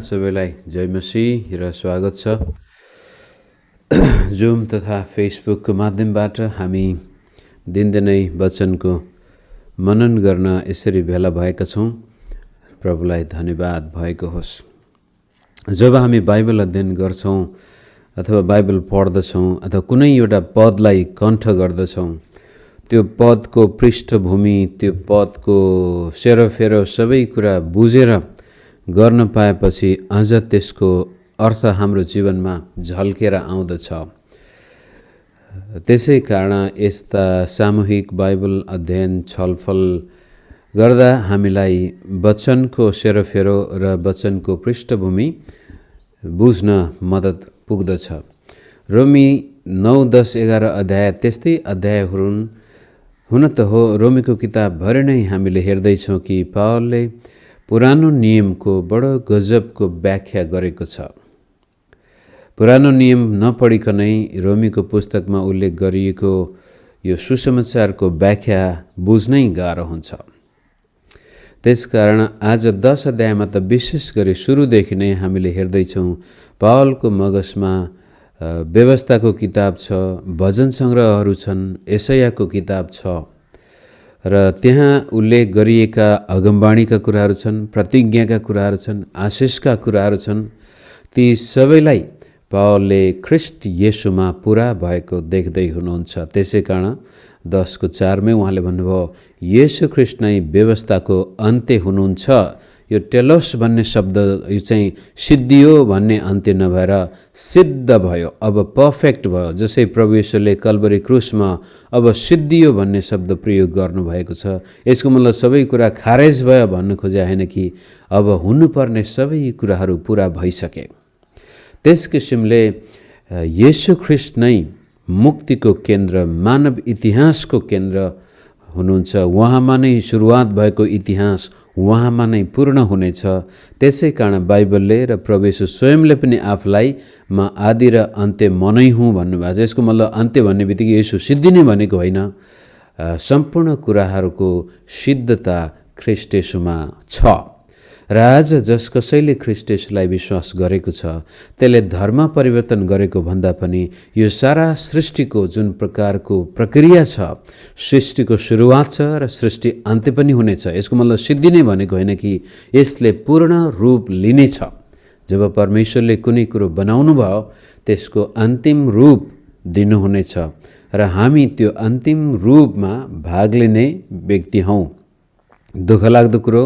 सबैलाई जय मसीह र स्वागत छ। जुम तथा फेसबुकको माध्यमबाट हामी दिनदिनै वचनको मनन गर्न यसरी भेला भएका छौँ। प्रभुलाई धन्यवाद भएको होस्। जब हामी बाइबल अध्ययन गर्छौँ अथवा बाइबल पढ्दछौँ अथवा कुनै एउटा पदलाई कण्ठ गर्दछौँ, त्यो पदको पृष्ठभूमि, त्यो पदको सेरोफेरो सबै कुरा बुझेर गर्न पाएपछि अझ त्यसको अर्थ हाम्रो जीवनमा झल्केर आउँदछ। त्यसै कारण यस्ता सामूहिक बाइबल अध्ययन छलफल गर्दा हामीलाई वचनको सेरोफेरो र वचनको पृष्ठभूमि बुझ्न मद्दत पुग्दछ। रोमी 9, 10, 11 अध्याय त्यस्तै अध्यायहरू हुन त हो। रोमीको किताबभरि नै हामीले हेर्दैछौँ कि पावलले पुरानो नियमको बडो गजबको व्याख्या गरेको छ। पुरानो नियम नपढिकनै रोमीको पुस्तकमा उल्लेख गरिएको यो सुसमाचारको व्याख्या बुझ्नै गाह्रो हुन्छ। त्यसकारण आज 10 अध्यायमा त विशेष गरी सुरुदेखि नै हामीले हेर्दैछौँ पावलको मगजमा व्यवस्थाको किताब छ, भजन सङ्ग्रहहरू छन्, यशायाको किताब छ र त्यहाँ उल्लेख गरिएका अगमबाणीका कुराहरू छन्, प्रतिज्ञाका कुराहरू छन्, आशिषका कुराहरू छन्। ती सबैलाई पावलले ख्रिस्ट येशूमा पुरा भएको देख्दै हुनुहुन्छ। त्यसै कारण 10:4 उहाँले भन्नुभयो, येशू ख्रिस्ट नै व्यवस्थाको अन्त्य हुनुहुन्छ। यो टेलोस भन्ने शब्द यो चाहिँ सिद्धियो भन्ने अन्त्य नभएर सिद्ध भयो, अब पर्फेक्ट भयो। जसै प्रभु येशूले कल्वरी क्रुसमा अब सिद्धियो भन्ने शब्द प्रयोग गर्नुभएको छ। यसको मतलब सबै कुरा खारेज भयो भन्नु खोजे होइन कि अब हुनुपर्ने सबै कुराहरू पुरा भइसके। त्यस किसिमले येशू ख्रिस्ट नै मुक्तिको केन्द्र, मानव इतिहासको केन्द्र हुनुहुन्छ। उहाँमा नै सुरुवात भएको इतिहास उहाँमा नै पूर्ण हुनेछ। त्यसै कारण बाइबलले र प्रभु येशू स्वयंले पनि आफूलाई म आदि र अन्त्य म नै हुँ भन्नुभएको छ। यसको मतलब अन्त्य भन्ने बित्तिकै येशू सिद्धि नै भनेको होइन। सम्पूर्ण कुराहरूको सिद्धता ख्रिस्ट येशूमा छ र आज जस कसैले ख्रिस्ट येशूलाई विश्वास गरेको छ त्यसले धर्म परिवर्तन गरेको भन्दा पनि यो सारा सृष्टिको जुन प्रकारको प्रक्रिया छ, सृष्टिको सुरुवात छ र सृष्टि अन्त्य पनि हुनेछ। यसको मतलब सिद्धि नै भनेको होइन कि यसले पूर्ण रूप लिनेछ। जब परमेश्वरले कुनै कुरो बनाउनु भयो त्यसको अन्तिम रूप दिनुहुनेछ र हामी त्यो अन्तिम रूपमा भाग लिने व्यक्ति हौँ। दुःखलाग्दो कुरो,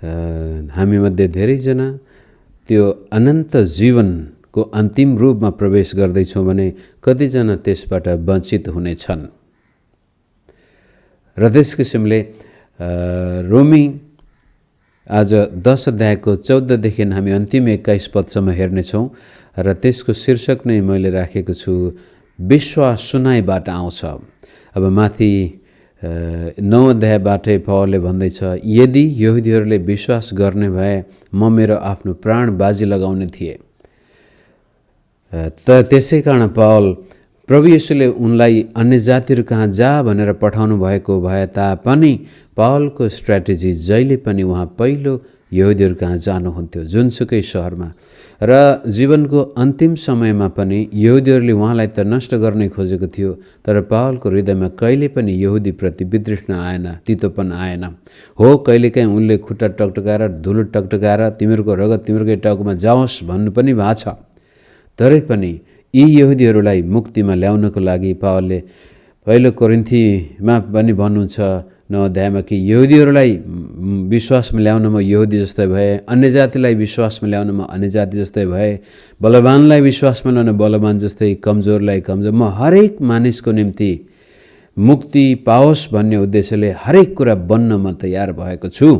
हामीमध्ये धेरैजना त्यो अनन्त जीवनको अन्तिम रूपमा प्रवेश गर्दैछौँ भने कतिजना त्यसबाट वञ्चित हुनेछन्। र त्यस किसिमले रोमी आज 10 अध्यायको 14देखि हामी अन्तिम 21 पदसम्म हेर्नेछौँ र त्यसको शीर्षक नै मैले राखेको छु, विश्वास सुनाइबाट आउँछ। अब माथि 9 अध्यायबाटै पावलले भन्दैछ, यदि यहुदीहरूले विश्वास गर्ने भए म मेरो आफ्नो प्राण बाजी लगाउने थिएँ। त्यसै कारण पावल प्रभु येशूले उनलाई अन्य जातिहरू कहाँ जा भनेर पठाउनु भएको भए तापनि पावलको स्ट्र्याटेजी जहिले पनि उहाँ पहिलो यहुदीहरू कहाँ जानुहुन्थ्यो, जुनसुकै सहरमा। र जीवनको अन्तिम समयमा पनि यहुदीहरूले उहाँलाई त नष्ट गर्नै खोजेको थियो, तर पावलको हृदयमा कहिले पनि यहुदीप्रति वितृष्णा आएन, तितोपन आएन। हो, कहिलेकाहीँ उनले खुट्टा टकटकाएर धुलो टकटकाएर तिमीहरूको रगत तिमीहरूकै टाउकोमा जाओस् भन्नु पनि भएको छ। तरै पनि यी यहुदीहरूलाई मुक्तिमा ल्याउनको लागि पावलले पहिलो कोरिन्थीमा पनि भन्नुहुन्छ 9 अध्यायमा कि यहुदीहरूलाई विश्वासमा ल्याउन म यहुदी जस्तै भए, अन्य जातिलाई विश्वासमा ल्याउन म अन्य जाति जस्तै भए, बलवानलाई विश्वासमा ल्याउन बलवान जस्तै, कमजोरलाई कमजोर, म हरेक मानिसको निम्ति मुक्ति पाओस् भन्ने उद्देश्यले हरेक कुरा बन्न म तयार भएको छु।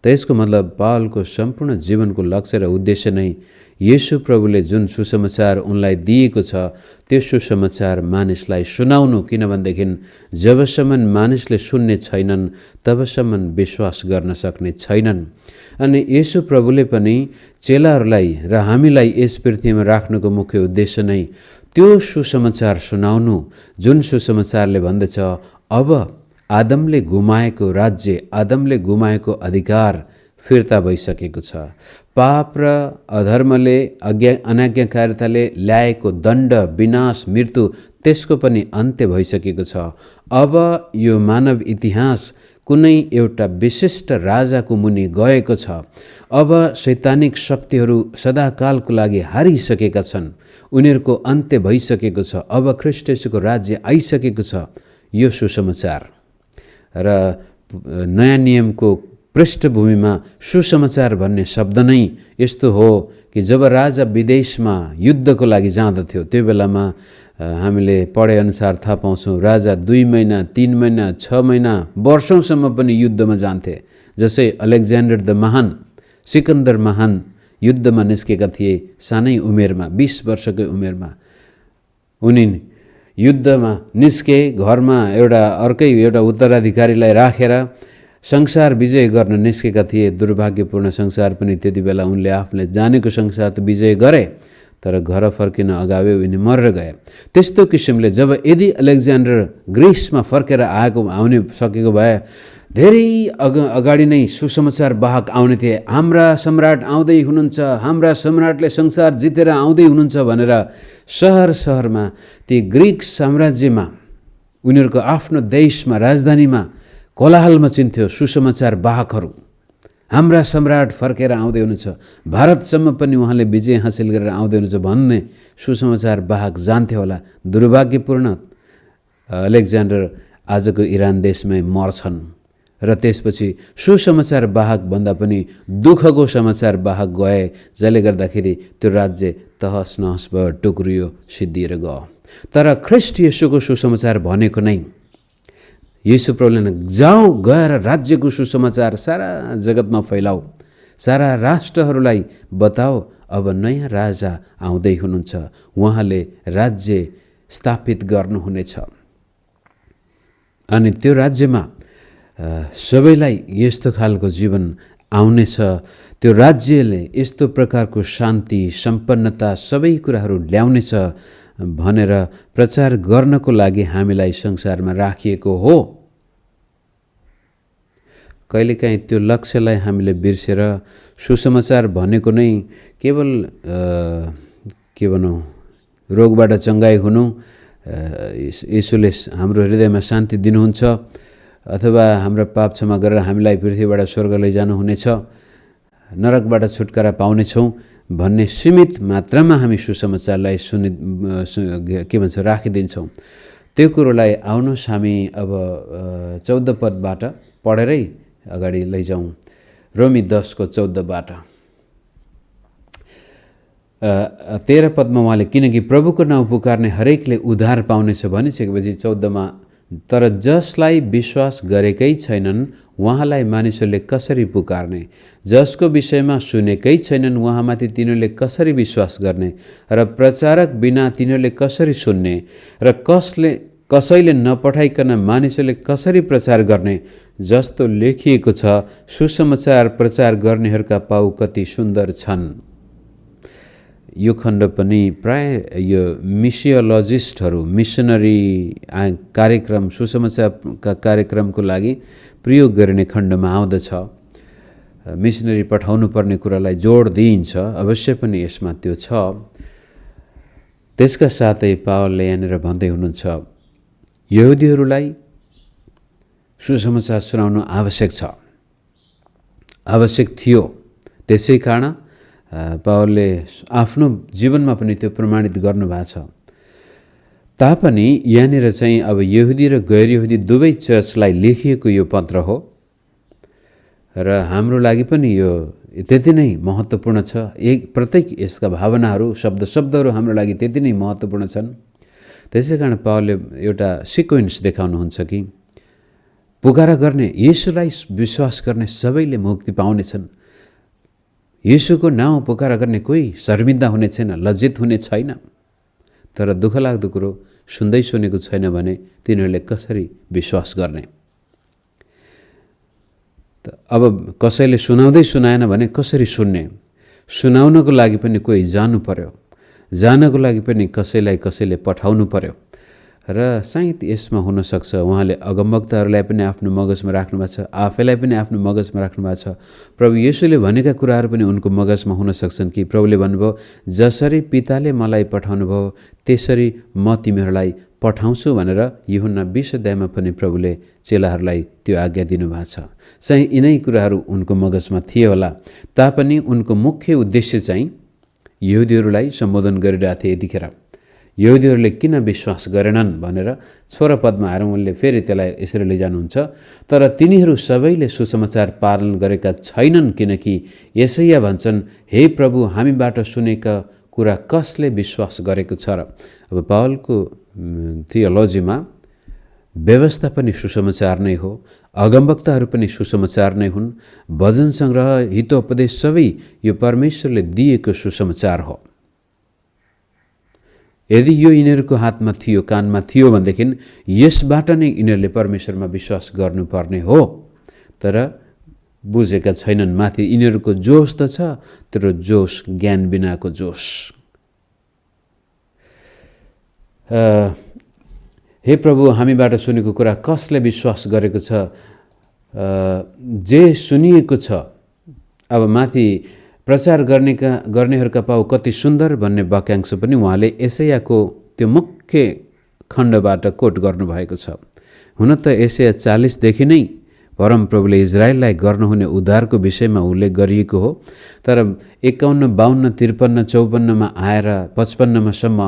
त यसको मतलब पावलको सम्पूर्ण जीवनको लक्ष्य र उद्देश्य नै येशू प्रभुले जुन सुसमाचार उनलाई दिएको छ त्यो सुसमाचार मानिसलाई सुनाउनु। किनभनेदेखि जबसम्म मानिसले सुन्ने छैनन् तबसम्म विश्वास गर्न सक्ने छैनन्। अनि येशू प्रभुले पनि चेलाहरूलाई र हामीलाई यस पृथ्वीमा राख्नुको मुख्य उद्देश्य नै त्यो सुसमाचार सुनाउनु, जुन सुसमाचारले भन्दछ अब आदमले गुमाएको राज्य, आदमले गुमाएको अधिकार फिर्ता भइसकेको छ। पाप र अधर्मले अनाज्ञाकारिताले ल्याएको दण्ड, विनाश, मृत्यु त्यसको पनि अन्त्य भइसकेको छ। अब यो मानव इतिहास कुनै एउटा विशिष्ट राजाको मुनि गएको छ। अब शैतानिक शक्तिहरू सदाकालको लागि हारिसकेका छन्। उनीहरूको अन्त्य भइसकेको छ। अब ख्रीष्ट येशूको राज्य आइसकेको छ। यो सुसमाचार र नयाँ नियमको पृष्ठभूमिमा सुसमाचार भन्ने शब्द नै यस्तो हो कि जब राजा विदेशमा युद्धको लागि जाँदथ्यो त्यो बेलामा हामीले पढेअनुसार थाहा पाउँछौँ राजा 2 महिना, 3 महिना, 6 महिना, वर्षौंसम्म पनि युद्धमा जान्थे। जसै अलेक्जेन्डर द महान, सिकन्दर महान युद्धमा निस्केका थिए सानै उमेरमा, 20 वर्षकै उमेरमा। उनी युद्धमा निस्के, घरमा अर्कै उत्तराधिकारीलाई राखेर संसार विजय गर्न निस्केका थिए। दुर्भाग्यपूर्ण संसार पनि त्यति बेला उनले आफूले जानेको संसार त विजय गरे, तर घर फर्किन अगावै उनी मरेर गए। त्यस्तो किसिमले जब यदि अलेक्जेन्डर ग्रिसमा फर्केर आउने सकेको भए धेरै अगाडि नै सुसमाचार वाहक आउने थिए। हाम्रा सम्राट आउँदै हुनुहुन्छ, हाम्रा सम्राटले संसार जितेर आउँदै हुनुहुन्छ भनेर सहर सहरमा ती ग्रिक साम्राज्यमा उनीहरूको आफ्नो देशमा राजधानीमा कोलाहल मचिन्थ्यो। सुसमाचार वाहकहरू हाम्रा सम्राट फर्केर आउँदै हुनुहुन्छ, भारतसम्म पनि उहाँले विजय हासिल गरेर आउँदै हुनुहुन्छ भन्ने सुसमाचार वाहक जान्थे होला। दुर्भाग्यपूर्ण अलेक्जेन्डर आजको इरान देशमै मर्छन् र त्यसपछि सुसमाचार वाहक भन्दा पनि दुःखको समाचार वाहक गए, जसले गर्दाखेरि त्यो राज्य तहस नहस भयो, टुक्रियो, सिद्धिएर गयो। तर ख्रीष्ट येशूको सुसमाचार भनेको नै येशू प्रभुले जाऊ गएर राज्यको सुसमाचार सारा जगतमा फैलाऊ, सारा राष्ट्रहरूलाई बताऊ अब नयाँ राजा आउँदै हुनुहुन्छ, उहाँले राज्य स्थापित गर्नुहुनेछ। अनि त्यो राज्यमा सबैलाई यस्तो खालको जीवन आउनेछ। त्यो राज्यले यस्तो प्रकारको शान्ति, सम्पन्नता सबै कुराहरू ल्याउनेछ भनेर प्रचार गर्नको लागि हामीलाई संसारमा राखिएको हो। कहिलेकाहीँ त्यो लक्ष्यलाई हामीले बिर्सेर सुसमाचार भनेको नै केवल के भनौँ रोगबाट चङ्गाई हुनु, येशूले हाम्रो हृदयमा शान्ति दिनुहुन्छ अथवा हाम्रो पाप क्षमा गरेर हामीलाई पृथ्वीबाट स्वर्ग लैजानु हुनेछ, नरकबाट छुटकारा पाउनेछौँ भन्ने सीमित मात्रामा हामी सुसमाचारलाई राखिदिन्छौँ। त्यो कुरोलाई आउनुहोस् हामी अब 14 पदबाट पढेरै अगाडि लैजाउँ। रोमी 10:14बाट 13 पदमा उहाँले किनकि प्रभुको नाउँ पुकार्ने हरेकले उद्धार पाउनेछ भनिसकेपछि 14मा तर जसलाई विश्वास गरेकै छैनन् उहाँलाई मानिसहरूले कसरी पुकार्ने, जसको विषयमा सुनेकै छैनन् उहाँमाथि तिनीहरूले कसरी विश्वास गर्ने र प्रचारक बिना तिनीहरूले कसरी सुन्ने र कसैले नपठाइकन मानिसहरूले कसरी प्रचार गर्ने, जस्तो लेखिएको छ सुसमाचार प्रचार गर्नेहरूका पाउ कति सुन्दर छन्। यो खण्ड पनि प्राय यो मिसियोलजिस्टहरू मिसनरी कार्यक्रम सुसमाचारका कार्यक्रमको लागि प्रयोग गरिने खण्डमा आउँदछ। मिसनरी पठाउनु पर्ने कुरालाई जोड दिइन्छ, अवश्य पनि यसमा त्यो छ। त्यसका साथै पावलले यहाँनिर भन्दै हुनुहुन्छ यहुदीहरूलाई सुसमाचार सुनाउनु आवश्यक छ, आवश्यक थियो। त्यसै कारण पावलले आफ्नो जीवनमा पनि त्यो प्रमाणित गर्नुभएको छ। तापनि यहाँनिर चाहिँ अब यहुदी र गैर यहुदी दुवै चर्चलाई लेखिएको यो पत्र हो र हाम्रो लागि पनि यो त्यति नै महत्त्वपूर्ण छ। प्रत्येक यसका भावनाहरू, शब्दहरू हाम्रो लागि त्यति नै महत्त्वपूर्ण छन्। त्यसै कारण पावलले एउटा सिक्वेन्स देखाउनुहुन्छ कि पुकारा गर्ने, येशूलाई विश्वास गर्ने सबैले मुक्ति पाउनेछन्। येशूको नाउँ पुकारा गर्ने कोही शर्मिन्दा हुने छैन, लज्जित हुने छैन। तर दुःखलाग्दो कुरो सुन्दै सुनेको छैन भने तिनीहरूले कसरी विश्वास गर्ने? अब कसैले सुनाउँदै सुनाएन भने कसरी सुन्ने? सुनाउनको लागि पनि कोही जानु पर्यो, जानको लागि पनि कसैले पठाउनु पर्यो र सायद यसमा हुनसक्छ उहाँले अगमवक्ताहरूलाई पनि आफ्नो मगजमा राख्नु भएको छ, आफैलाई पनि आफ्नो मगजमा राख्नु भएको छ। प्रभु येशूले भनेका कुराहरू पनि उनको मगजमा हुन सक्छन् कि प्रभुले भन्नुभयो, जसरी पिताले मलाई पठाउनु भयो त्यसरी म तिमीहरूलाई पठाउँछु भनेर यूहन्ना 20 अध्यायमा पनि प्रभुले चेलाहरूलाई त्यो आज्ञा दिनुभएको छ। चाहिँ यिनै कुराहरू उनको मगजमा थिए होला, तापनि उनको मुख्य उद्देश्य चाहिँ यहुदीहरूलाई सम्बोधन गरिरहेको थिए। यतिखेर यहुदीहरूले किन विश्वास गरेनन् भनेर 16 पदमा आएर उनले फेरि त्यसलाई यसरी लैजानुहुन्छ, तर तिनीहरू सबैले सुसमाचार पालन गरेका छैनन्, किनकि यसैया भन्छन्, हे प्रभु, हामीबाट सुनेका कुरा कसले विश्वास गरेको छ र। अब पावलको थियोलोजीमा व्यवस्था पनि सुसमाचार नै हो, अगमवक्ताहरू पनि सुसमाचार नै हुन्, भजन सङ्ग्रह, हितोपदेश सबै यो परमेश्वरले दिएको सुसमाचार हो। यदि यो यिनीहरूको हातमा थियो, कानमा थियो भनेदेखि यसबाट नै यिनीहरूले परमेश्वरमा विश्वास गर्नुपर्ने हो, तर बुझेका छैनन्। माथि यिनीहरूको जोश त छ, तर जोश ज्ञान बिनाको जोश। हे प्रभु, हामीबाट सुनेको कुरा कसले विश्वास गरेको छ, जे सुनिएको छ। अब माथि प्रचार गर्नेहरूका पाउ कति सुन्दर भन्ने वाक्यांश पनि उहाँले यसैयाको त्यो मुख्य खण्डबाट कोट गर्नुभएको छ। हुन त यसैया 40 देखि नै परमप्रभुले इजरायललाई गर्नुहुने उद्धारको विषयमा उल्लेख गरिएको हो, तर 51, 52, 53, 54मा आएर 55मा सम्म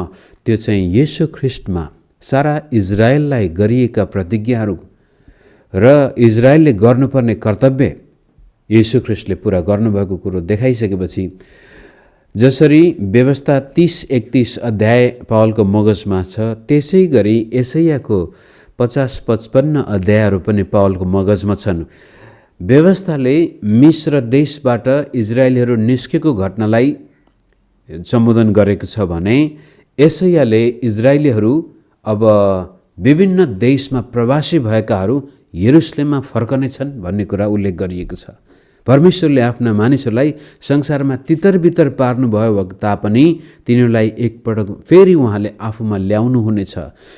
त्यो चाहिँ येशू ख्रिस्टमा सारा इजरायललाई गरिएका प्रतिज्ञाहरू र इजरायलले गर्नुपर्ने कर्तव्य येशू ख्रिस्टले पुरा गर्नुभएको कुरो देखाइसकेपछि, जसरी व्यवस्था 30-31 अध्याय पावलको मगजमा छ, त्यसै गरी यसैयाको 50-55 अध्यायहरू पनि पावलको मगजमा छन्। व्यवस्थाले मिस्र देशबाट इजरायलीहरू निस्केको घटनालाई सम्बोधन गरेको छ भने यसैयाले इजरायलीहरू अब विभिन्न देशमा प्रवासी भएकाहरू यरुशलेममा फर्कनेछन् भन्ने कुरा उल्लेख गरिएको छ। परमेश्वरले आफ्ना मानिसहरूलाई संसारमा तितर-बितर पार्नुभयो तापनि तिनीहरूलाई एकपटक फेरि उहाँले आफूमा ल्याउनु हुनेछ,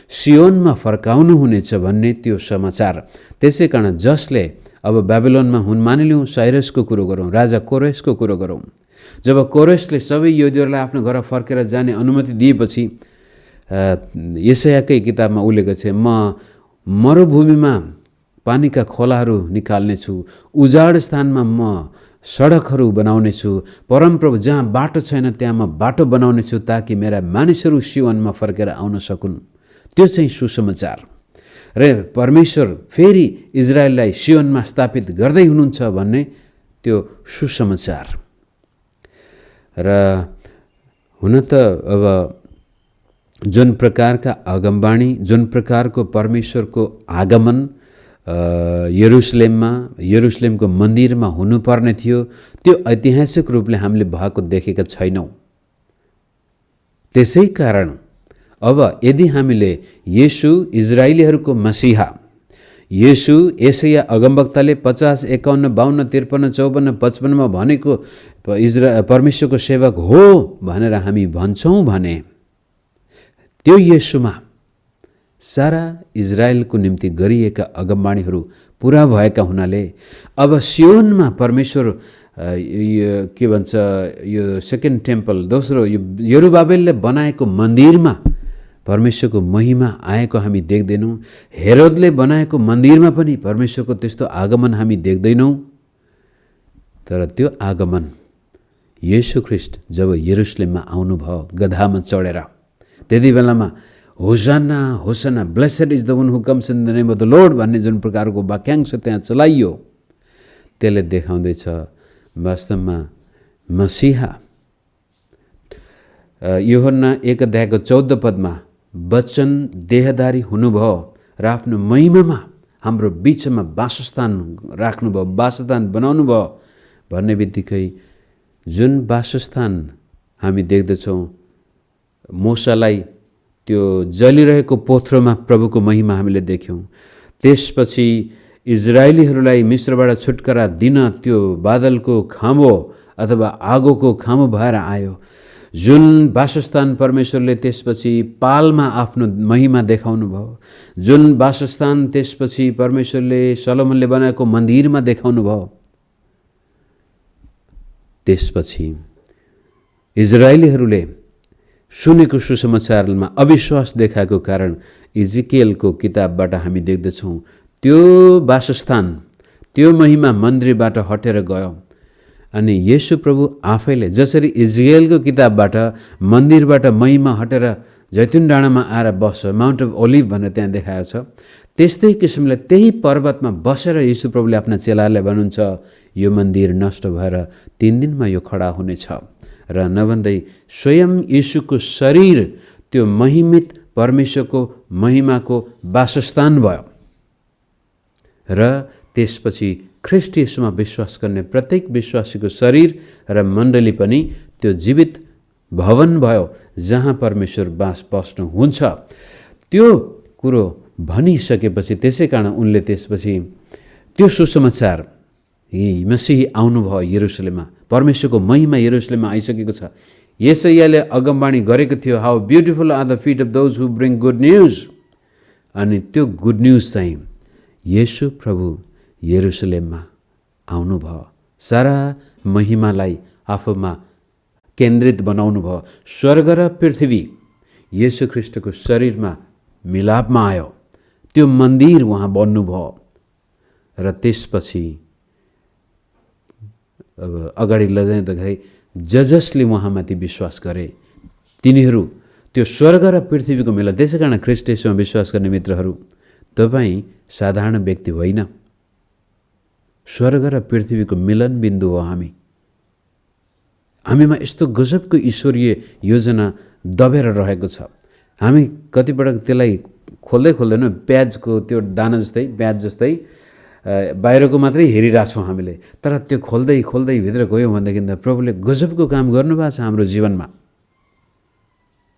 सियोनमा फर्काउनु हुनेछ भन्ने त्यो समाचार। त्यसै कारण जसले अब बेबिलोनमा हुन, मानिलिउँ साइरसको कुरो गरौँ, राजा कोरेसको कुरो गरौँ, जब कोरेसले सबै यहुदीहरूलाई आफ्नो घर फर्केर जाने अनुमति दिएपछि यशायाकै किताबमा उल्लेख छ, म मरुभूमिमा पानीका खोलाहरू निकाल्नेछु, उजाड स्थानमा म सडकहरू बनाउनेछु, परमप्रभु जहाँ बाटो छैन त्यहाँ म बाटो बनाउनेछु, ताकि मेरा मानिसहरू सियोनमा फर्केर आउन सकुन्। त्यो चाहिँ सुसमाचार। र परमेश्वर फेरि इजरायललाई सियोनमा स्थापित गर्दै हुनुहुन्छ भन्ने त्यो सुसमाचार। र हुन त अब जुन प्रकारका अगमबाणी, जुन प्रकारको परमेश्वरको आगमन यरुशलेमको मन्दिरमा हुनुपर्ने थियो, त्यो ऐतिहासिक रूपले हामीले भएको देखेका छैनौँ। त्यसै कारण अब यदि हामीले येशू इजरायलीहरूको मसीहा, येशू यसैया अगमवक्ताले 50, 51, 52, 53, 54, 55मा भनेको परमेश्वरको सेवक हो भनेर हामी भन्छौँ भने त्यो येशूमा सारा इजरायलको निम्ति गरिएका अगमबाणीहरू पुरा भएका हुनाले अब सियोनमा परमेश्वर के भन्छ, यो सेकेन्ड टेम्पल, दोस्रो यो यरुबाबेलले बनाएको मन्दिरमा परमेश्वरको महिमा आएको हामी देख्दैनौँ। हेरोदले बनाएको मन्दिरमा पनि परमेश्वरको त्यस्तो आगमन हामी देख्दैनौँ। तर त्यो आगमन येशू ख्रिस्ट जब यरुशलेममा आउनुभयो गधामा चढेर, त्यति बेलामा hosanna hosanna, blessed is the one who comes in the name of the lord भन्ने जुन प्रकारको वाक्यांश त्यहाँ चलाइयो, त्यसले देखाउँदैछ वास्तवमा मसीहा यूहन्ना 1:14 वचन देहधारी हुनुभयो र आफ्नो महिमामा हाम्रो बीचमा वासस्थान राख्नुभयो, वासस्थान बनाउनु भयो भन्ने बित्तिकै जुन वासस्थान हामी देख्दछौँ, मूसालाई त्यो जलिरहेको पोथ्रोमा प्रभुको महिमा हामीले देख्यौँ। त्यसपछि इजरायलीहरूलाई मिस्रबाट छुटकारा दिन त्यो बादलको खामो अथवा आगोको खामो भएर आयो। जुन वासस्थान परमेश्वरले त्यसपछि पालमा आफ्नो महिमा देखाउनु भयो, जुन वासस्थान त्यसपछि परमेश्वरले सलोमनले बनाएको मन्दिरमा देखाउनु भयो, त्यसपछि इजरायलीहरूले सुनेको सुसमाचारमा अविश्वास देखाएको कारण इजिकियलको किताबबाट हामी देख्दछौँ त्यो वासस्थान, त्यो महिमा मन्दिरबाट हटेर गयो। अनि येशू प्रभु आफैले जसरी इजरायलको किताबबाट मन्दिरबाट महिमा हटेर जैतुन डाँडामा आएर बस्छ, माउन्ट अफ ओलिभ भनेर त्यहाँ देखाएको छ, त्यस्तै किसिमले त्यही पर्वतमा बसेर येशू प्रभुले आफ्ना चेलाहरूलाई भन्नुहुन्छ यो मन्दिर नष्ट भएर 3 दिनमा यो खडा हुनेछ। र नभन्दै स्वयं येशूको शरीर त्यो महिमित परमेश्वरको महिमाको वासस्थान भयो। र त्यसपछि ख्रीष्ट येशूमा विश्वास गर्ने प्रत्येक विश्वासीको शरीर र मण्डली पनि त्यो जीवित भवन भयो जहाँ परमेश्वर बास बस्नुहुन्छ। त्यो कुरो भनिसकेपछि त्यसै कारण उनले त्यसपछि त्यो सुसमाचार मसीह आउनुभयो यरुशलेममा, परमेश्वरको महिमा यरुशलेममा आइसकेको छ। येशैयाले अगमवाणी गरेको थियो, how beautiful are the feet of those who bring good news. अनि त्यो गुड न्युज चाहिँ येशू प्रभु यरुशलेममा आउनुभयो, सारा महिमालाई आफूमा केन्द्रित बनाउनु भयो। स्वर्ग र पृथ्वी येशू ख्रीष्टको शरीरमा मिलापमा आयो, त्यो मन्दिर उहाँ बन्नुभयो। र त्यसपछि अब अगाडि लैजाँदाखेरि जसले उहाँमाथि विश्वास गरे तिनीहरू त्यो स्वर्ग र पृथ्वीको मिलन। त्यसै कारण ख्रीष्ट येशूमा विश्वास गर्ने मित्रहरू, तपाईँ साधारण व्यक्ति होइन, स्वर्ग र पृथ्वीको मिलन बिन्दु हो। हामीमा यस्तो गजबको ईश्वरीय योजना दबेर रहेको छ। हामी कतिपटक त्यसलाई खोल्दै खोल्दैन, प्याजको त्यो दाना जस्तै, प्याज जस्तै बाहिरको मात्रै हेरिरहेछौँ हामीले, तर त्यो खोल्दै खोल्दै भित्र गयौँ भनेदेखि त प्रभुले गजबको काम गर्नुभएको छ हाम्रो जीवनमा।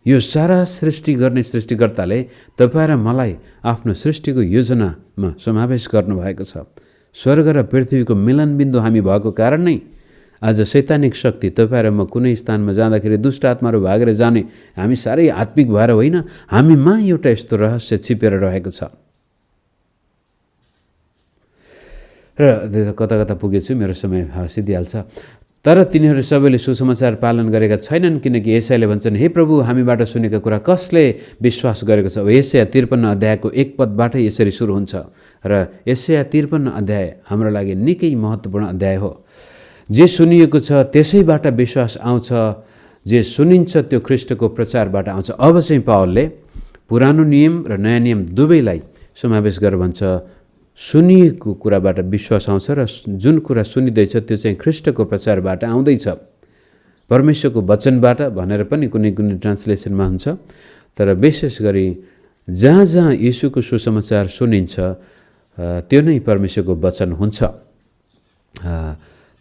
यो सारा सृष्टि गर्ने सृष्टिकर्ताले तपाईँ र मलाई आफ्नो सृष्टिको योजनामा समावेश गर्नुभएको छ। स्वर्ग र पृथ्वीको मिलनबिन्दु हामी भएको कारण नै आज शैतानिक शक्ति तपाईँ र म कुनै स्थानमा जाँदाखेरि दुष्ट आत्माहरू भागेर जाने हामी साह्रै आत्मिक भएर होइन, हामीमा एउटा यस्तो रहस्य छिपेर रहेको छ। र कता कता पुगेछु, मेरो समय सिद्धिहाल्छ। तर तिनीहरू सबैले सुसमाचार पालन गरेका छैनन्, किनकि यशायाले भन्छन्, हे प्रभु हामीबाट सुनेका कुरा कसले विश्वास गरेको छ। अब यशाया 53 अध्यायको 1 पदबाट यसरी सुरु हुन्छ र यशाया 53 अध्याय हाम्रो लागि निकै महत्त्वपूर्ण अध्याय हो। जे सुनिएको छ त्यसैबाट विश्वास आउँछ, जे सुनिन्छ त्यो ख्रीष्टको प्रचारबाट आउँछ। अब चाहिँ पावलले पुरानो नियम र नयाँ नियम दुवैलाई समावेश गरेर भन्छ सुनिएको कुराबाट विश्वास आउँछ र जुन कुरा सुनिँदैछ त्यो चाहिँ ख्रीष्टको प्रचारबाट आउँदैछ, परमेश्वरको वचनबाट भनेर पनि कुनै कुनै ट्रान्सलेसनमा हुन्छ। तर विशेष गरी जहाँ जहाँ येशूको सुसमाचार सुनिन्छ त्यो नै परमेश्वरको वचन हुन्छ।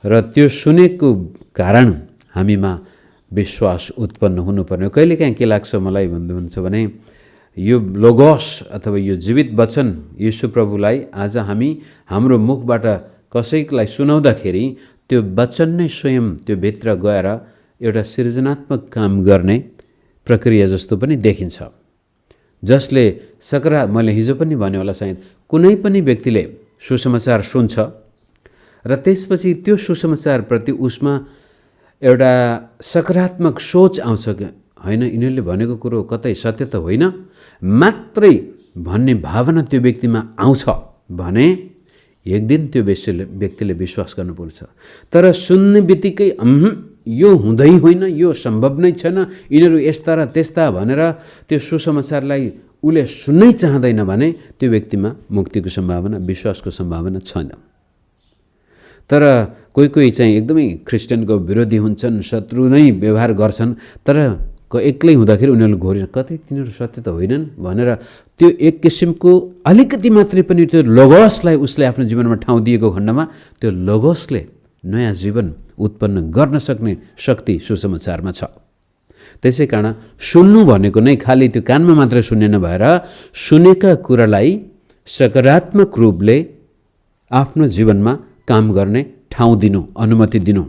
र त्यो सुनेको कारण हामीमा विश्वास उत्पन्न हुनुपर्ने। कहिलेकाहीँ के लाग्छ मलाई भन्नुहुन्छ भने यो लोगोस अथवा यो जीवित वचन येशू प्रभुलाई आज हामी हाम्रो मुखबाट कसैलाई सुनाउँदाखेरि त्यो वचन नै स्वयं त्यो भित्र गएर एउटा सृजनात्मक काम गर्ने प्रक्रिया जस्तो पनि देखिन्छ, जसले मैले हिजो पनि भने होला सायद, कुनै पनि व्यक्तिले सुसमाचार सुन्छ र त्यसपछि त्यो सुसमाचारप्रति उसमा एउटा सकारात्मक सोच आउँछ कि होइन यिनीहरूले भनेको कुरो कतै सत्य त होइन मात्रै भन्ने भावना त्यो व्यक्तिमा आउँछ भने एक दिन त्यो व्यक्तिले विश्वास गर्नुपर्छ। तर सुन्ने बित्तिकै यो हुँदै होइन, यो सम्भव नै छैन, यिनीहरू यस्ता र त्यस्ता भनेर त्यो सुसमाचारलाई उसले सुन्नै चाहँदैन भने त्यो व्यक्तिमा मुक्तिको सम्भावना, विश्वासको सम्भावना छैन। तर कोही कोही चाहिँ एकदमै ख्रिस्टियनको विरोधी हुन्छन्, शत्रु नै व्यवहार गर्छन्, तर एक्लै हुँदाखेरि उनीहरू घोरिन कतै तिनीहरू सत्य त होइनन् भनेर त्यो एक किसिमको अलिकति मात्रै पनि त्यो लोगोसलाई उसले आफ्नो जीवनमा ठाउँ दिएको खण्डमा त्यो लोगोसले नयाँ जीवन उत्पन्न गर्न सक्ने शक्ति सुसमाचारमा छ। त्यसै कारण सुन्नु भनेको नै खालि त्यो कानमा मात्र सुन्ने नभएर सुनेका कुरालाई सकारात्मक रूपले आफ्नो जीवनमा काम गर्ने ठाउँ दिनु, अनुमति दिनु।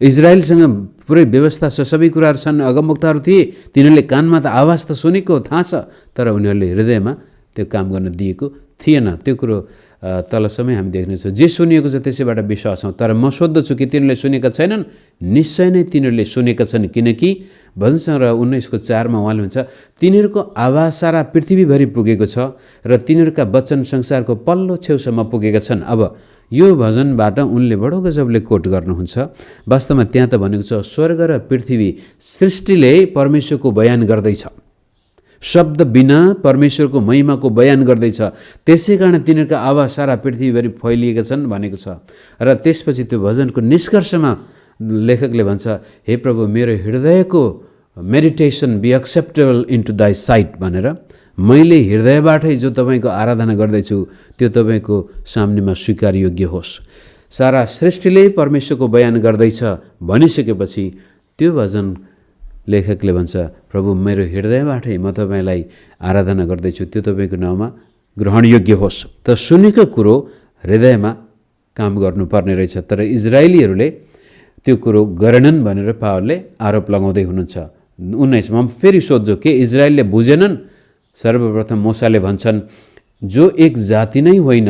इजरायलसँग पुरै व्यवस्था छ, सबै कुराहरू छन्, अगमवक्ताहरू थिए, तिनीहरूले कानमा त आवाज त सुनेको थाहा छ, तर उनीहरूले हृदयमा त्यो काम गर्न दिएको थिएन। त्यो कुरो तलसम्मै हामी देख्नेछौँ। जे सुनिएको छ त्यसैबाट विश्वास हौँ। तर म सोध्दछु कि तिनीहरूले सुनेका छैनन्? निश्चय नै तिनीहरूले सुनेका छन्, किनकि भजन सङ्ग्रह 19:4 उहाँले भन्छ, तिनीहरूको आवाज सारा पृथ्वीभरि पुगेको छ र तिनीहरूका वचन संसारको पल्लो छेउसम्म पुगेका छन्। अब यो भजनबाट उनले बडो गजबले कोट गर्नुहुन्छ। वास्तवमा त्यहाँ त भनेको छ, स्वर्ग र पृथ्वी सृष्टिले परमेश्वरको बयान गर्दैछ, शब्द बिना परमेश्वरको महिमाको बयान गर्दैछ, त्यसै कारण तिनीहरूका आवाज सारा पृथ्वीभरि फैलिएका छन् भनेको छ। र त्यसपछि त्यो भजनको निष्कर्षमा लेखकले भन्छ, हे प्रभु, मेरो हृदयको मेडिटेसन बी एक्सेप्टेबल इन्टु दाई साइट भनेर, मैले हृदयबाटै जो तपाईँको आराधना गर्दैछु त्यो तपाईँको सामनेमा स्वीकार योग्य होस्। सारा सृष्टिले परमेश्वरको बयान गर्दैछ भनिसकेपछि त्यो भजन लेखकले भन्छ, प्रभु, मेरो हृदयबाटै म तपाईँलाई आराधना गर्दैछु, त्यो तपाईँको नाउँमा ग्रहणयोग्य होस्। त सुनेको कुरो हृदयमा काम गर्नुपर्ने रहेछ। तर इजरायलीहरूले त्यो कुरो गरेनन् भनेर पावलले आरोप लगाउँदै हुनुहुन्छ। 19 म फेरि सोध्छु, के इजरायलले बुझेनन्? सर्वप्रथम मूसाले भन्छन्, जो एक जाति नै होइन,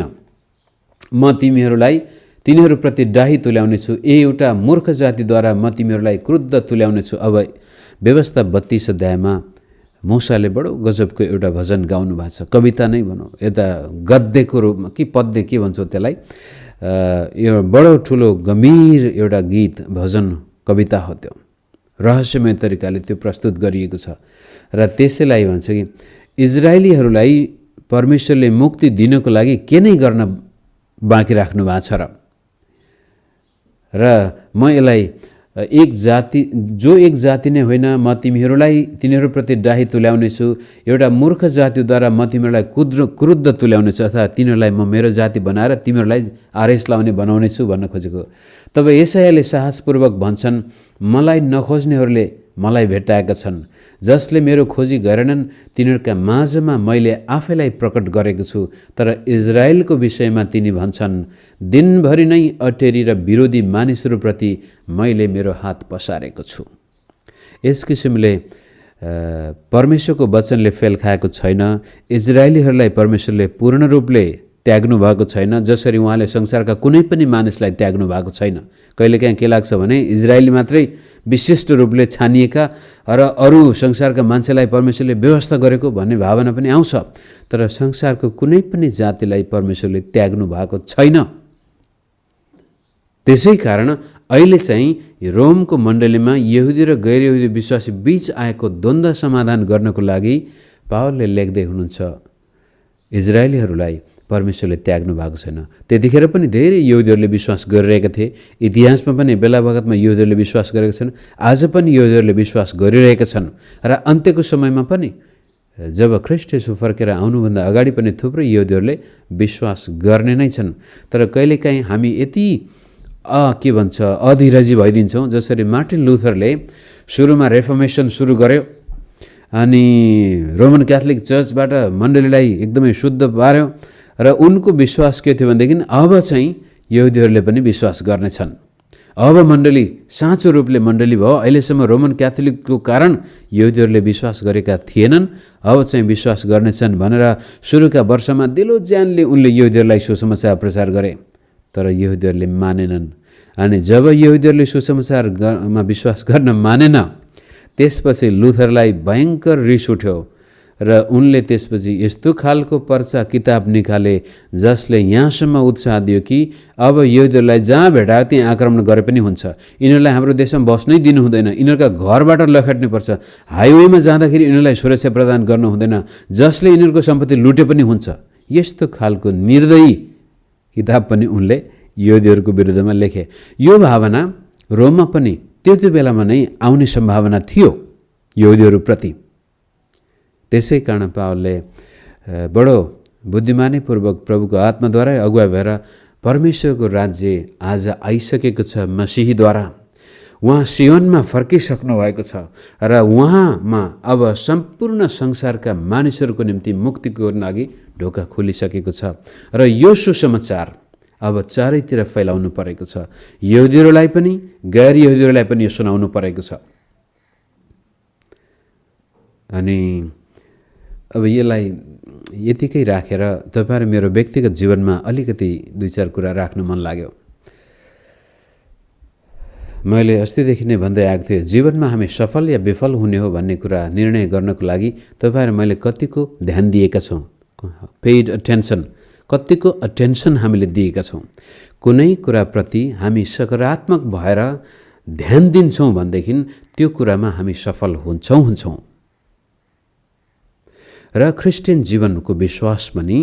म तिनीहरूप्रति डाही तुल्याउनेछु, एउटा मूर्ख जातिद्वारा म तिमीहरूलाई क्रुद्ध तुल्याउनेछु। अब व्यवस्था 32 अध्यायमा मूसाले बडो गजबको एउटा भजन गाउनु भएको छ, कविता नै भनौँ, यता गद्यको रूपमा कि पद्य के भन्छौँ त्यसलाई, यो बडो ठुलो गम्भीर एउटा गीत, भजन, कविता हो। त्यो रहस्यमय तरिकाले त्यो प्रस्तुत गरिएको छ। र त्यसैलाई भन्छ कि इजरायलीहरूलाई परमेश्वरले मुक्ति दिनको लागि के नै गर्न बाँकी राख्नु भएको छ र म यसलाई जो एक जाति नै होइन, म तिनीहरूप्रति डाही तुल्याउनेछु, एउटा मूर्ख जातिद्वारा म तिमीहरूलाई क्रुद्ध तुल्याउनेछु, अथवा तिनीहरूलाई म मेरो जाति बनाएर तिमीहरूलाई आरेस लाउने बनाउनेछु भन्न खोजेको। तब यशायाले साहसपूर्वक भन्छन्, मलाई नखोज्नेहरूले मलाई भेट्टाएका छन्, जसले मेरो खोजी गरेनन् तिनीहरूका माझमा मैले आफैलाई प्रकट गरेको छु। तर इजरायलको विषयमा तिनी भन्छन्, दिनभरि नै अटेरी र विरोधी मानिसहरूप्रति मैले मेरो हात पसारेको छु। यस किसिमले परमेश्वरको वचनले फेल खाएको छैन। इजरायलीहरूलाई परमेश्वरले पूर्ण रूपले त्याग्नु भएको छैन, जसरी उहाँले संसारका कुनै पनि मानिसलाई त्याग्नु भएको छैन। कहिलेकाहीँ के लाग्छ भने इजरायली मात्रै विशिष्ट रूपले छानिएका र अरू संसारका मान्छेलाई परमेश्वरले व्यवस्था गरेको भन्ने भावना पनि आउँछ। तर संसारको कुनै पनि जातिलाई परमेश्वरले त्याग्नु भएको छैन। त्यसै कारण अहिले चाहिँ रोमको मण्डलीमा यहुदी र गैर यहुदी विश्वासी बीच आएको द्वन्द्व समाधान गर्नको लागि पावलले लेख्दै हुनुहुन्छ, इजरायलीहरूलाई परमेश्वरले त्याग्नु भएको छैन। त्यतिखेर पनि धेरै यहुदीहरूले विश्वास गरिरहेका थिए। इतिहासमा पनि बेला बखतमा यहुदीहरूले विश्वास गरेका छन्, आज पनि यहुदीहरूले विश्वास गरिरहेका छन्। र अन्त्यको समयमा पनि जब ख्रीष्ट येशू फर्केर आउनुभन्दा अगाडि पनि थुप्रै यहुदीहरूले विश्वास गर्ने नै छन्। तर कहिलेकाहीँ हामी यति अधीरजी भइदिन्छौँ, जसरी मार्टिन लुथरले सुरुमा रेफर्मेसन सुरु गर्यो अनि रोमन क्याथोलिक चर्चबाट मण्डलीलाई एकदमै शुद्ध पार्यो र उनको विश्वास के थियो भनेदेखि अब चाहिँ यहुदीहरूले पनि विश्वास गर्नेछन्। अब मण्डली साँचो रूपले मण्डली भयो। अहिलेसम्म रोमन क्याथोलिकको कारण यहुदीहरूले विश्वास गरेका थिएनन्, अब चाहिँ विश्वास गर्नेछन् भनेर सुरुका वर्षमा दिलो ज्यानले उनले यहुदीहरूलाई सुसमाचार प्रचार गरे। तर यहुदीहरूले मानेनन्। अनि जब यहुदीहरूले सुसमाचारमा विश्वास गर्न मानेन, त्यसपछि लुथरलाई भयङ्कर रिस उठ्यो र उनले त्यसपछि यस्तो खालको पर्चा किताब निकाले जसले यहाँसम्म उत्साह दियो कि अब यहुदीहरूलाई जहाँ भेटायो त्यहाँ आक्रमण गरे पनि हुन्छ, यिनीहरूलाई हाम्रो देशमा बस्नै दिनु हुँदैन, यिनीहरूका घरबाट लखेट्नुपर्छ, हाइवेमा जाँदाखेरि यिनीहरूलाई सुरक्षा प्रदान गर्नु हुँदैन, जसले यिनीहरूको सम्पत्ति लुटे पनि हुन्छ। यस्तो खालको निर्दयी किताब पनि उनले यहुदीहरूको विरुद्धमा लेखे। यो भावना रोममा पनि त्यो बेलामा नै आउने सम्भावना थियो यहुदीहरूप्रति। त्यसै कारण पावलले बडो बुद्धिमानीपूर्वक प्रभुको आत्माद्वारा अगुवा भएर परमेश्वरको राज्य आज आइसकेको छ मसीहीद्वारा। उहाँ सियोनमा फर्किसक्नु भएको छ र उहाँमा अब सम्पूर्ण संसारका मानिसहरूको निम्ति मुक्तिको लागि ढोका खुलिसकेको छ। र यो सुसमाचार अब चारैतिर फैलाउनु परेको छ। यहुदीहरूलाई पनि गैर यहुदीहरूलाई पनि यो सुनाउनु परेको छ। अनि अब यसलाई यतिकै राखेर तपाईहरु मेरो व्यक्तिगत जीवनमा अलिकति दुई चार कुरा राख्न मन लाग्यो। मैले अस्तिदेखि नै भन्दै आएको थिएँ, जीवनमा हामी सफल या विफल हुने हो भन्ने कुरा निर्णय गर्नको लागि तपाईहरु मैले कतिको ध्यान दिएका छौँ, पेड अटेन्सन, कतिको अटेन्सन हामीले दिएका छौँ। कुनै कुराप्रति हामी सकारात्मक भएर ध्यान दिन्छौँ भनेदेखि त्यो कुरामा हामी सफल हुन्छौँ। र क्रिस्चियन जीवनको विश्वास पनि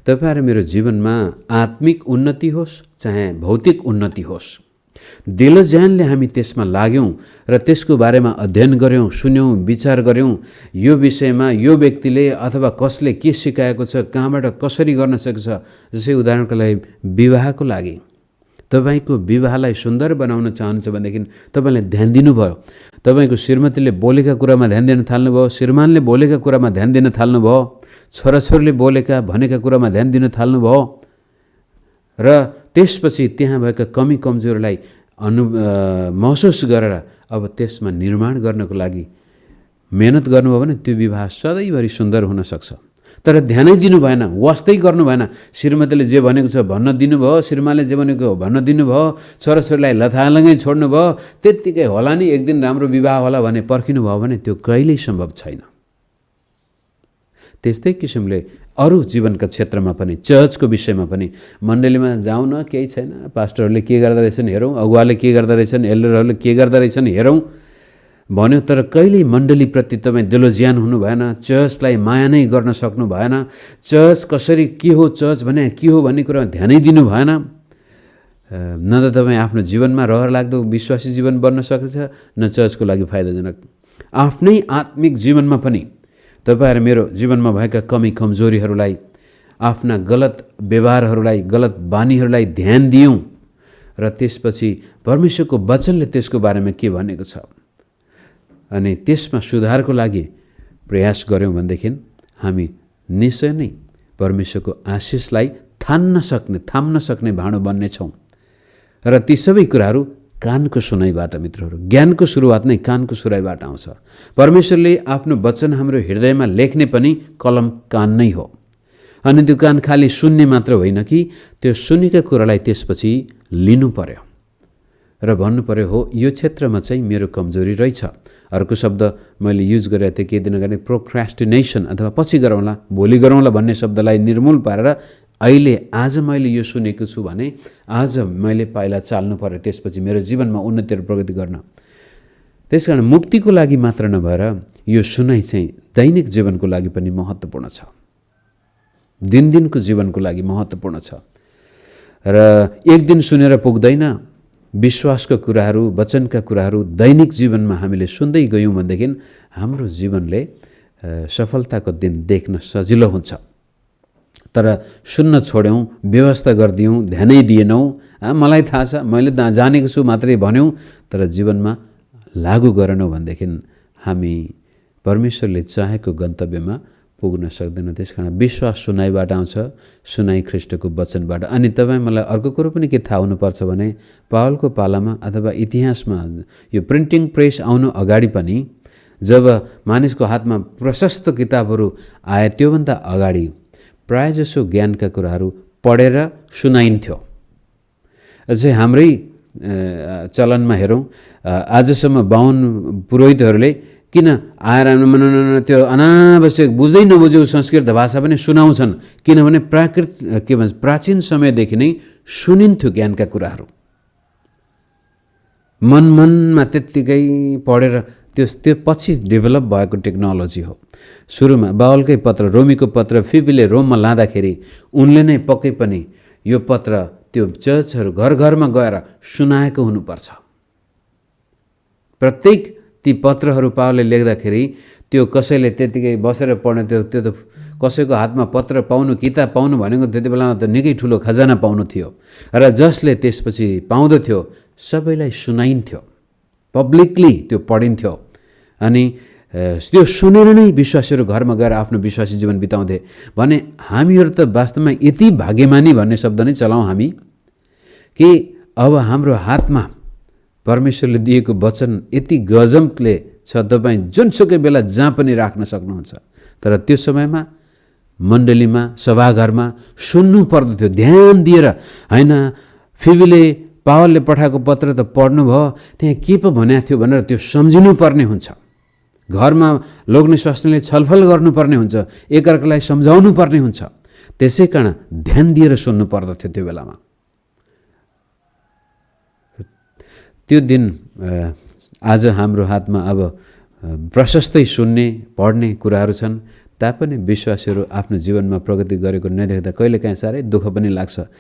तपाईहरु मेरो जीवनमा आत्मिक उन्नति होस् चाहे भौतिक उन्नति होस्, दिलो ज्यानले हामी त्यसमा लाग्यौं र त्यसको बारेमा अध्ययन गर्यौं, सुन्यौं, विचार गर्यौं, यो विषयमा यो व्यक्तिले अथवा कसले के सिकाएको छ, कहाँबाट कसरी गर्न सक्छ। जस्तै उदाहरणको लागि विवाहको लागि तपाईको विवाहलाई सुन्दर बनाउन चाहनुहुन्छ भनेदेखि तपाईले ध्यान दिनुभयो। तपाईको श्रीमतीले बोलेका कुरामा ध्यान दिन थाल्नुभयो, श्रीमानले बोलेका कुरामा ध्यान दिन थाल्नुभयो, छोराछोरीले बोलेका भनेका कुरामा ध्यान दिन थाल्नुभयो र त्यसपछि त्यहाँ भएका कमी कमजोरीलाई महसुस गरेर अब त्यसमा निर्माण गर्नको लागि मेहनत गर्नुभयो भने त्यो विवाह सधैँभरि सुन्दर हुन सक्छ। तर ध्यानै दिनु भएन, वास्तै गर्नु भएन, श्रीमतीले जे भनेको छ भन्न दिनुभयो, श्रीमानले जे भनेको हो भन्न दिनुभयो, छोराछोरीलाई लथालङ्गै छोड्नुभयो, त्यत्तिकै होला नि एक दिन राम्रो विवाह होला भने पर्खिनु भयो भने त्यो कहिल्यै सम्भव छैन। त्यस्तै किसिमले अरू जीवनका क्षेत्रमा पनि, चर्चको विषयमा पनि, मण्डलीमा जाउँ न केही छैन, पास्टरहरूले के गर्दा रहेछन् हेरौँ, अगुवाले के गर्दा रहेछन्, एल्डरहरूले के गर्दा रहेछन् हेरौँ भन्यो, तर कहिल्यै मण्डलीप्रति तपाईँ दिलो ज्यान हुनु भएन, चर्चलाई माया नै गर्न सक्नु भएन, चर्च कसरी के हो, चर्च भने के हो भन्ने कुरामा ध्यानै दिनु भएन, न त तपाईँ आफ्नो जीवनमा रहर लाग्दो विश्वासी जीवन बन्न सक्छ, न चर्चको लागि फाइदाजनक। आफ्नै आत्मिक जीवनमा पनि तपाईहरु मेरो जीवनमा भएका कमी कमजोरीहरूलाई, आफ्ना गलत व्यवहारहरूलाई, गलत बानीहरूलाई ध्यान दियौं र त्यसपछि परमेश्वरको वचनले त्यसको बारेमा के भनेको छ अनि त्यसमा सुधारको लागि प्रयास गर्यौं भनेदेखि हामी निश्चय नै परमेश्वरको आशीषलाई थाम्न सक्ने भाँडो बन्नेछौँ। र ती सबै कुराहरू कानको सुनाइबाट मित्रहरू, ज्ञानको सुरुवात नै कानको सुनाइबाट आउँछ। परमेश्वरले आफ्नो वचन हाम्रो हृदयमा लेख्ने पनि कलम कान नै हो। अनि त्यो कान खाली सुन्ने मात्र होइन कि त्यो सुनेका कुरालाई त्यसपछि लिनु पर्यो र भन्नु पर्यो, हो यो क्षेत्रमा चाहिँ मेरो कमजोरी रहेछ। अर्को शब्द मैले युज गरेको थिएँ केही दिन अगाडि, प्रोक्रास्टिनेसन अथवा पछि गरौँला, भोलि गरौँला भन्ने शब्दलाई निर्मूल पारेर अहिले आज मैले यो सुनेको छु भने आज मैले पाइला चाल्नु पर्यो त्यसपछि मेरो जीवनमा उन्नति र प्रगति गर्न। त्यसकारण मुक्तिको लागि मात्र नभएर यो सुनाइ चाहिँ दैनिक जीवनको लागि पनि महत्त्वपूर्ण छ, दिनदिनको जीवनको लागि महत्त्वपूर्ण छ। र एक दिन सुनेर पुग्दैन, विश्वासका कुराहरू, वचनका कुराहरू दैनिक जीवनमा हामीले सुन्दै गयौँ भनेदेखि हाम्रो जीवनले सफलताको दिन देख्न सजिलो हुन्छ। तर सुन्न छोड्यौँ, व्यवस्था गरिदियौँ, ध्यानै दिएनौँ, मलाई थाहा छ, मैले जानेको छु मात्रै भन्यौँ, तर जीवनमा लागू गरेनौँ भनेदेखि हामी परमेश्वरले चाहेको गन्तव्यमा पुग्न सक्दैनौँ। त्यसकारण विश्वास सुनाइबाट आउँछ, सुनाइ ख्रीष्टको वचनबाट। अनि तपाईँ मलाई अर्को कुरो पनि के थाहा हुनुपर्छ भने पावलको पालामा अथवा इतिहासमा यो प्रिन्टिङ प्रेस आउनु अगाडि पनि जब मानिसको हातमा प्रशस्त किताबहरू आए त्योभन्दा अगाडि प्रायःजसो ज्ञानका कुराहरू पढेर सुनाइन्थ्यो। अझै हाम्रै चलनमा हेरौँ, आजसम्म बाहुन पुरोहितहरूले किन आएर त्यो अनावश्यक बुझ्दै नबुझेको संस्कृत भाषा पनि सुनाउँछन्, किनभने प्राचीन समयदेखि नै सुनिन्थ्यो ज्ञानका कुराहरू। मनमा त्यत्तिकै पढेर त्यो पछि डेभलप भएको टेक्नोलोजी हो। सुरुमा बाउलकै पत्र, रोमीको पत्र फिबीले रोममा लाँदाखेरि उनले नै पक्कै पनि यो पत्र त्यो चर्चहरू घर घरमा गएर सुनाएको हुनुपर्छ। प्रत्येक ती पत्रहरू पावलले लेख्दाखेरि त्यो कसैले त्यतिकै बसेर पढ्ने, त्यो त कसैको हातमा पत्र पाउनु, किताब पाउनु भनेको त्यति बेलामा त निकै ठुलो खजाना पाउनु थियो। र जसले त्यसपछि पाउँदथ्यो सबैलाई सुनाइन्थ्यो, पब्लिकली त्यो पढिन्थ्यो। अनि त्यो सुनेर नै विश्वासीहरू घरमा गएर आफ्नो विश्वासी जीवन बिताउँथे भने हामीहरू त वास्तवमा यति भाग्यमानी भन्ने शब्द नै चलाउँ हामी। कि अब हाम्रो हातमा परमेश्वरले दिएको वचन यति गजबले छ, तपाईँ जुनसुकै बेला जहाँ पनि राख्न सक्नुहुन्छ। तर त्यो समयमा मण्डलीमा सभाघरमा सुन्नु पर्दथ्यो ध्यान दिएर, होइन फिबीले पावलले पठाएको पत्र त पढ्नुभयो, त्यहाँ के पो भनेको थियो भनेर त्यो सम्झिनु पर्ने हुन्छ। घरमा लोग्ने स्वास्नीले छलफल गर्नुपर्ने हुन्छ, एकअर्कालाई सम्झाउनु पर्ने हुन्छ। त्यसै कारण ध्यान दिएर सुन्नु पर्दथ्यो त्यो बेलामा। त्यो दिन आज हाम्रो हातमा अब प्रशस्तै सुन्ने पढ्ने कुराहरू छन्, तापनि विश्वासीहरू आफ्नो जीवनमा प्रगति गरेको नदेख्दा कहिलेकाहीँ साह्रै दुःख पनि लाग्छ।